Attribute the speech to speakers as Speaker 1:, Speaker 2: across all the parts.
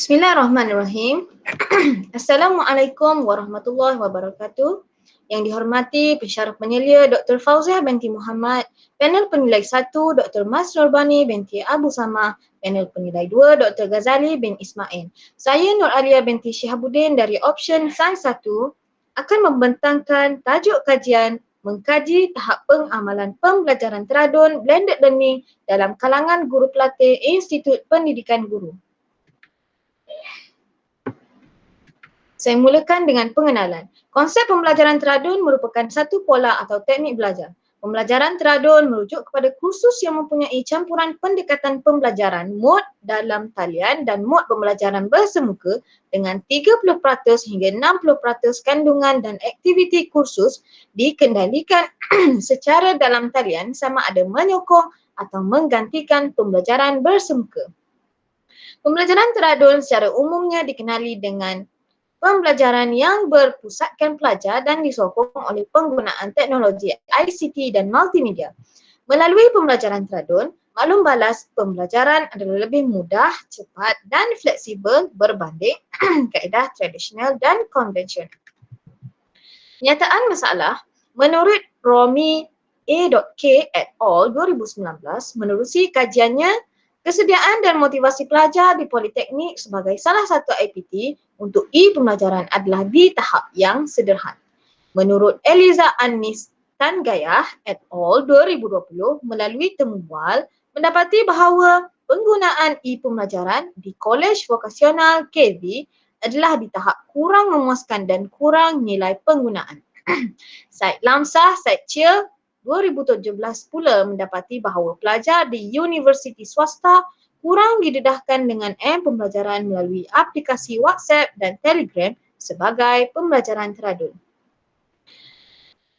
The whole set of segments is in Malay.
Speaker 1: Bismillahirrahmanirrahim. Assalamualaikum warahmatullahi wabarakatuh. Yang dihormati pensyarah penyelia Dr. Fauziah binti Muhammad, panel penilai 1 Dr. Mas Nurbani binti Abu Sama, panel penilai 2 Dr. Ghazali bin Ismail. Saya Nur Alia binti Syihabuddin dari option Sains 1 akan membentangkan tajuk kajian mengkaji tahap pengamalan pembelajaran teradun blended learning dalam kalangan guru pelatih Institut Pendidikan Guru. Saya mulakan dengan pengenalan. Konsep pembelajaran teradun merupakan satu pola atau teknik belajar. Pembelajaran teradun merujuk kepada kursus yang mempunyai campuran pendekatan pembelajaran mod dalam talian dan mod pembelajaran bersemuka dengan 30% hingga 60% kandungan dan aktiviti kursus dikendalikan secara dalam talian sama ada menyokong atau menggantikan pembelajaran bersemuka. Pembelajaran teradun secara umumnya dikenali dengan pembelajaran yang berpusatkan pelajar dan disokong oleh penggunaan teknologi ICT dan multimedia. Melalui pembelajaran teradun, maklum balas pembelajaran adalah lebih mudah, cepat dan fleksibel berbanding kaedah tradisional dan konvensional. Nyataan masalah, menurut Romy A.K. et al. 2019, menerusi kajiannya, kesediaan dan motivasi pelajar di Politeknik sebagai salah satu IPT untuk e-pembelajaran adalah di tahap yang sederhana. Menurut Eliza Anis Tangayah et al. 2020, melalui temubual, mendapati bahawa penggunaan e-pembelajaran di Kolej Vokasional KV adalah di tahap kurang memuaskan dan kurang nilai penggunaan. Said Lamsah, Said Chia 2017 pula mendapati bahawa pelajar di universiti swasta kurang didedahkan dengan pembelajaran melalui aplikasi WhatsApp dan Telegram sebagai pembelajaran teradun.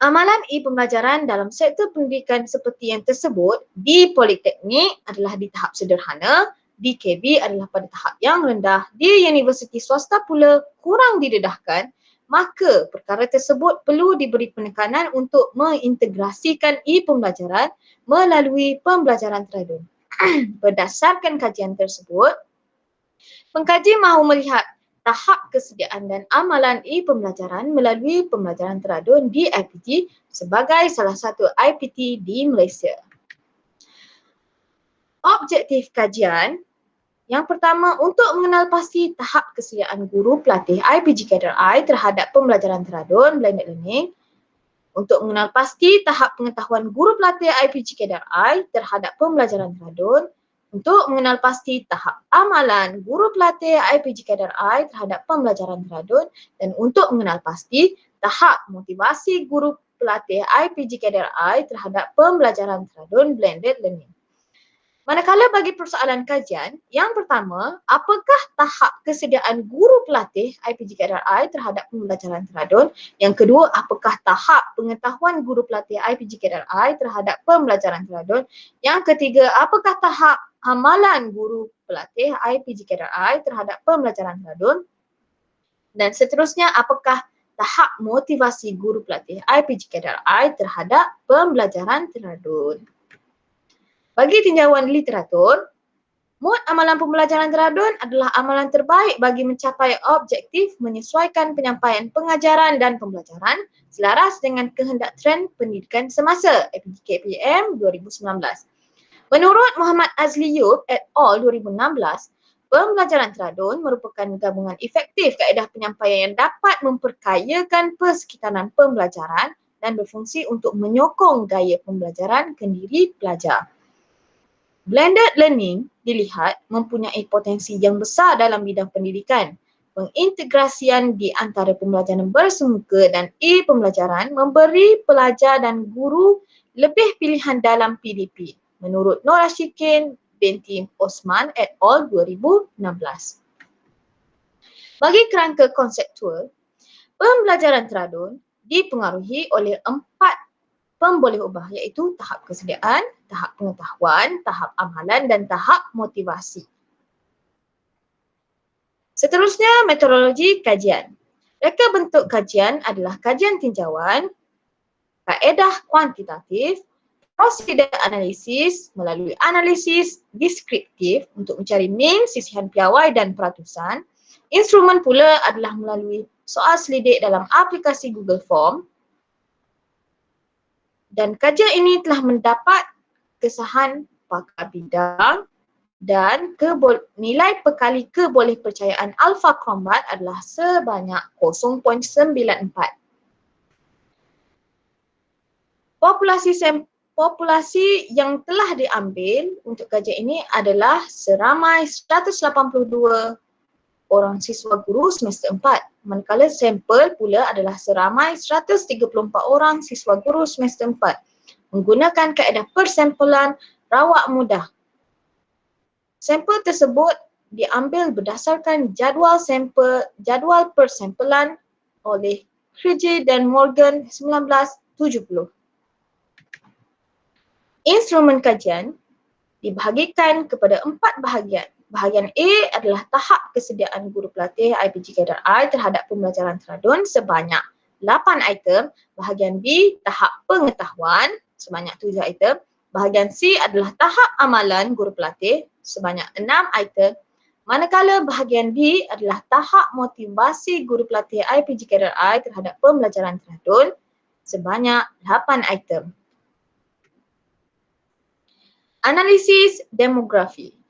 Speaker 1: Amalan e-pembelajaran dalam sektor pendidikan seperti yang tersebut di Politeknik adalah di tahap sederhana, di KB adalah pada tahap yang rendah, di universiti swasta pula kurang didedahkan, maka perkara tersebut perlu diberi penekanan untuk mengintegrasikan e-pembelajaran melalui pembelajaran teradun. Berdasarkan kajian tersebut, pengkaji mahu melihat tahap kesediaan dan amalan e-pembelajaran melalui pembelajaran teradun di IPT sebagai salah satu IPT di Malaysia. Objektif kajian yang pertama, untuk mengenal pasti tahap kesediaan guru pelatih IPG Cadre I terhadap pembelajaran teradun blended learning. Untuk mengenal pasti tahap pengetahuan guru pelatih IPG Cadre I terhadap pembelajaran teradun. Untuk mengenal pasti tahap amalan guru pelatih IPG Cadre I terhadap pembelajaran teradun. Dan untuk mengenal pasti tahap motivasi guru pelatih IPG Cadre I terhadap pembelajaran teradun blended learning. Manakala bagi persoalan kajian, yang pertama, apakah tahap kesediaan guru pelatih IPG Cadre I terhadap pembelajaran teradun? Yang kedua, apakah tahap pengetahuan guru pelatih IPG Cadre I terhadap pembelajaran teradun? Yang ketiga, apakah tahap amalan guru pelatih IPG Cadre I terhadap pembelajaran teradun? Dan seterusnya, apakah tahap motivasi guru pelatih IPG Cadre I terhadap pembelajaran teradun? Bagi tinjauan literatur, mod amalan pembelajaran teradun adalah amalan terbaik bagi mencapai objektif menyesuaikan penyampaian pengajaran dan pembelajaran selaras dengan kehendak trend pendidikan semasa KPM 2019. Menurut Muhammad Azli Yub et al. 2016, pembelajaran teradun merupakan gabungan efektif kaedah penyampaian yang dapat memperkayakan persekitaran pembelajaran dan berfungsi untuk menyokong gaya pembelajaran kendiri pelajar. Blended learning dilihat mempunyai potensi yang besar dalam bidang pendidikan. Pengintegrasian di antara pembelajaran bersemuka dan e-pembelajaran memberi pelajar dan guru lebih pilihan dalam PDP, menurut Nora Shikin binti Osman et al. 2016. Bagi kerangka konseptual, pembelajaran teradun dipengaruhi oleh 4 pemboleh ubah iaitu tahap kesediaan, tahap pengetahuan, tahap amalan dan tahap motivasi. Seterusnya, metodologi kajian. Reka bentuk kajian adalah kajian tinjauan, kaedah kuantitatif, Prosedur analisis melalui analisis deskriptif untuk mencari mean, sisihan piawai dan peratusan. Instrumen pula adalah melalui soal selidik dalam aplikasi Google Form. Dan kajian ini telah mendapat kesahan pakar bidang dan nilai perkali kebolehpercayaan alpha crombat adalah sebanyak 0.94. Populasi yang telah diambil untuk kajian ini adalah seramai 182 orang siswa guru semester 4, manakala sampel pula adalah seramai 134 orang siswa guru semester 4 menggunakan kaedah persampelan rawak mudah. Sampel tersebut diambil berdasarkan jadual persampelan oleh Krige dan Morgan 1970. Instrumen kajian dibahagikan kepada 4 bahagian. Bahagian A adalah tahap kesediaan guru pelatih IPG Kadar I terhadap pembelajaran teradun sebanyak 8 item. Bahagian B, tahap pengetahuan sebanyak 7 item. Bahagian C adalah tahap amalan guru pelatih sebanyak 6 item. Manakala bahagian D adalah tahap motivasi guru pelatih IPG Kadar I terhadap pembelajaran teradun sebanyak 8 item. Analisis demografi.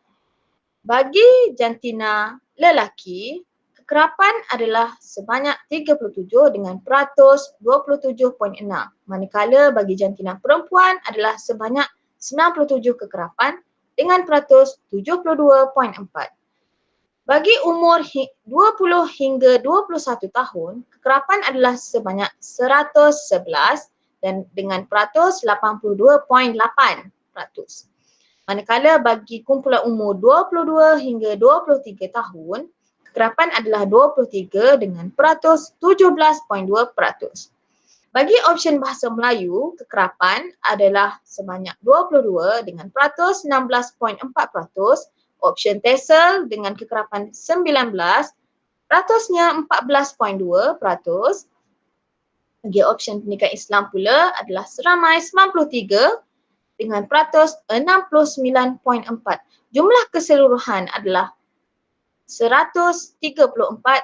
Speaker 1: Bagi jantina lelaki, kekerapan adalah sebanyak 37 dengan peratus 27.6. Manakala bagi jantina perempuan adalah sebanyak 97 kekerapan dengan peratus 72.4. Bagi umur 20 hingga 21 tahun, kekerapan adalah sebanyak 111 dan dengan peratus 82.8%. Manakala bagi kumpulan umur 22 hingga 23 tahun, kekerapan adalah 23 dengan peratus 17.2%. Bagi option bahasa Melayu, kekerapan adalah sebanyak 22 dengan peratus 16.4%. Option TESOL dengan kekerapan 19, peratusnya 14.2%. Bagi option pendidikan Islam pula adalah seramai 93 dengan peratus 69.4. Jumlah keseluruhan adalah 134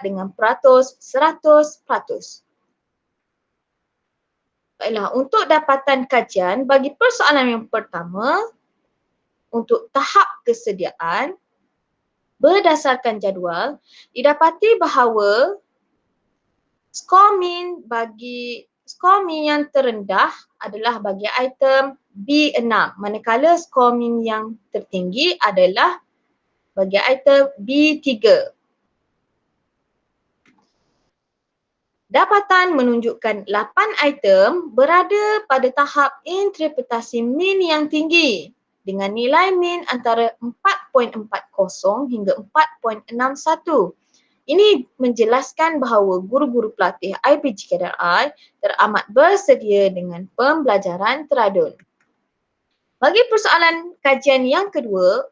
Speaker 1: dengan peratus 100%. Baiklah, untuk dapatan kajian bagi persoalan yang pertama, untuk tahap kesediaan, berdasarkan jadual, didapati bahawa skor min yang terendah adalah bagi item B6, manakala skor min yang tertinggi adalah bagi item B3. Dapatan menunjukkan 8 item berada pada tahap interpretasi min yang tinggi dengan nilai min antara 4.40 hingga 4.61. Ini menjelaskan bahawa guru-guru pelatih IPG Kadar I teramat bersedia dengan pembelajaran teradun. Bagi persoalan kajian yang kedua,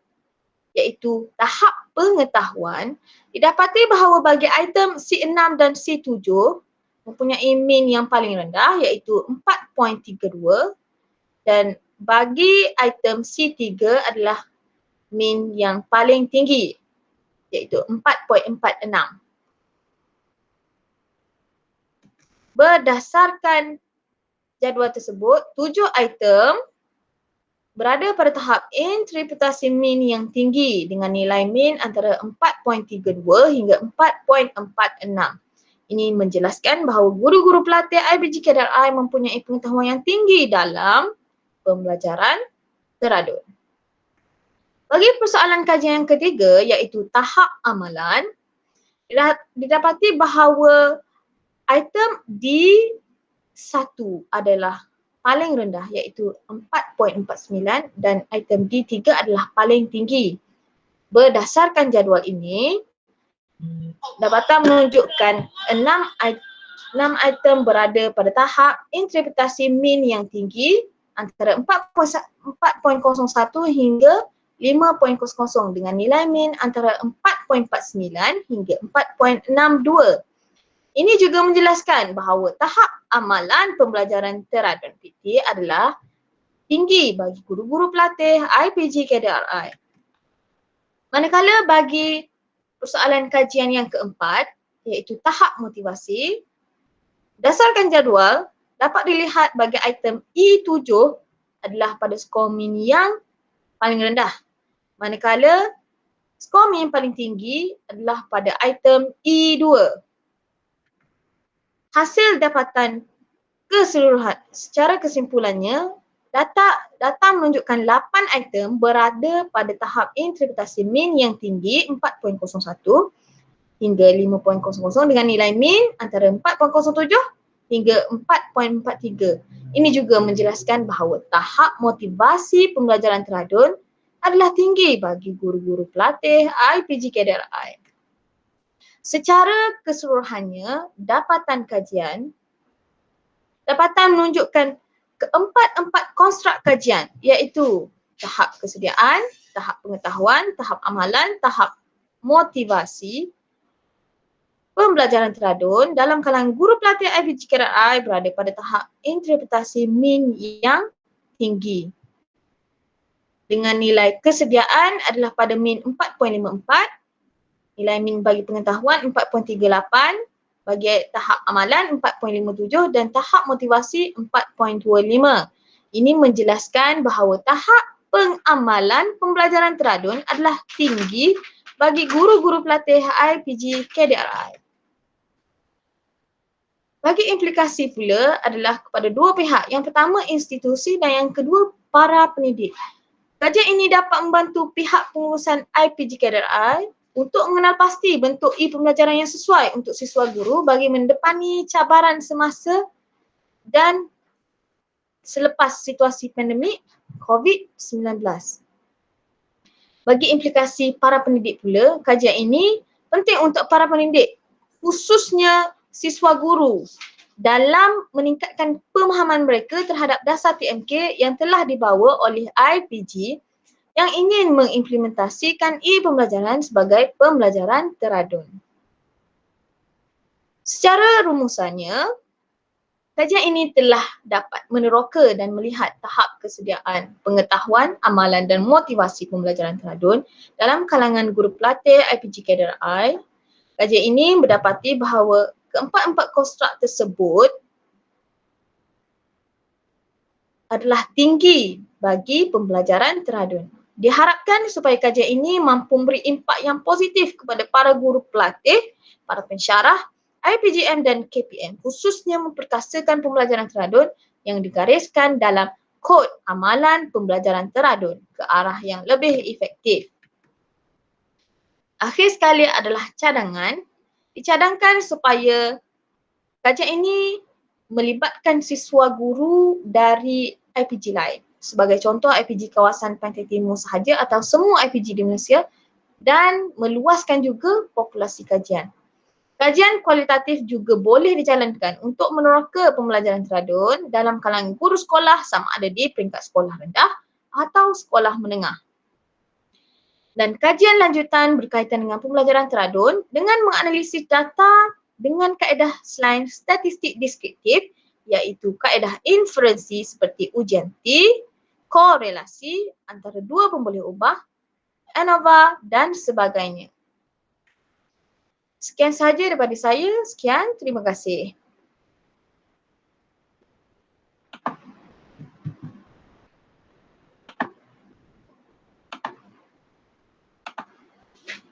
Speaker 1: iaitu tahap pengetahuan, didapati bahawa bagi item C6 dan C7 mempunyai min yang paling rendah iaitu 4.32 dan bagi item C3 adalah min yang paling tinggi iaitu 4.46. Berdasarkan jadual tersebut, 7 item berada pada tahap interpretasi min yang tinggi dengan nilai min antara 4.32 hingga 4.46. Ini menjelaskan bahawa guru-guru pelatih IPG Kadar I mempunyai pengetahuan yang tinggi dalam pembelajaran teradun. Bagi persoalan kajian yang ketiga iaitu tahap amalan, didapati bahawa item D1 adalah paling rendah iaitu 4.49 dan item D3 adalah paling tinggi. Berdasarkan jadual ini, dapatan menunjukkan 6 item berada pada tahap interpretasi min yang tinggi antara 4.01 hingga 5.00 dengan nilai min antara 4.49 hingga 4.62. Ini juga menjelaskan bahawa tahap amalan pembelajaran teradun PT adalah tinggi bagi guru-guru pelatih IPG KDRI. Manakala bagi persoalan kajian yang keempat, iaitu tahap motivasi, berdasarkan jadual, dapat dilihat bagi item E7 adalah pada skor min yang paling rendah. Manakala skor min yang paling tinggi adalah pada item E2. Hasil dapatan keseluruhan secara kesimpulannya, data menunjukkan 8 item berada pada tahap interpretasi min yang tinggi 4.01 hingga 5.00 dengan nilai min antara 4.07 hingga 4.43. Ini juga menjelaskan bahawa tahap motivasi pembelajaran teradun adalah tinggi bagi guru-guru pelatih IPG KDRI. Secara keseluruhannya, dapatan kajian menunjukkan keempat-empat konstruk kajian, iaitu tahap kesediaan, tahap pengetahuan, tahap amalan, tahap motivasi pembelajaran teradun dalam kalangan guru pelatih IPG KDRI berada pada tahap interpretasi min yang tinggi. Dengan nilai kesediaan adalah pada min 4.54, nilai min bagi pengetahuan 4.38, bagi tahap amalan 4.57 dan tahap motivasi 4.25. Ini menjelaskan bahawa tahap pengamalan pembelajaran teradun adalah tinggi bagi guru-guru pelatih IPG KDRI. Bagi implikasi pula adalah kepada dua pihak. Yang pertama institusi dan yang kedua para pendidik. Kajian ini dapat membantu pihak pengurusan IPG KDRI untuk mengenal pasti bentuk e-pembelajaran yang sesuai untuk siswa guru bagi mendepani cabaran semasa dan selepas situasi pandemik COVID-19. Bagi implikasi para pendidik pula, kajian ini penting untuk para pendidik, khususnya siswa guru, dalam meningkatkan pemahaman mereka terhadap dasar TMK yang telah dibawa oleh IPG yang ingin mengimplementasikan e-pembelajaran sebagai pembelajaran teradun. Secara rumusannya, kajian ini telah dapat meneroka dan melihat tahap kesediaan, pengetahuan, amalan dan motivasi pembelajaran teradun dalam kalangan guru pelatih IPG KDRI. Kajian ini mendapati bahawa keempat-empat konstruk tersebut adalah tinggi bagi pembelajaran teradun. Diharapkan supaya kajian ini mampu memberi impak yang positif kepada para guru pelatih, para pensyarah, IPGM dan KPM, khususnya memperkasakan pembelajaran teradun yang digariskan dalam kod amalan pembelajaran teradun ke arah yang lebih efektif. Akhir sekali adalah cadangan. Dicadangkan supaya kajian ini melibatkan siswa guru dari IPG lain. Sebagai contoh IPG kawasan Pantai Timur sahaja atau semua IPG di Malaysia dan meluaskan juga populasi kajian. Kajian kualitatif juga boleh dijalankan untuk meneroka pembelajaran teradun dalam kalangan guru sekolah sama ada di peringkat sekolah rendah atau sekolah menengah. Dan kajian lanjutan berkaitan dengan pembelajaran teradun dengan menganalisis data dengan kaedah selain statistik deskriptif iaitu kaedah inferensi seperti ujian T, korelasi antara dua pemboleh ubah, ANOVA dan sebagainya. Sekian sahaja daripada saya. Sekian, terima kasih.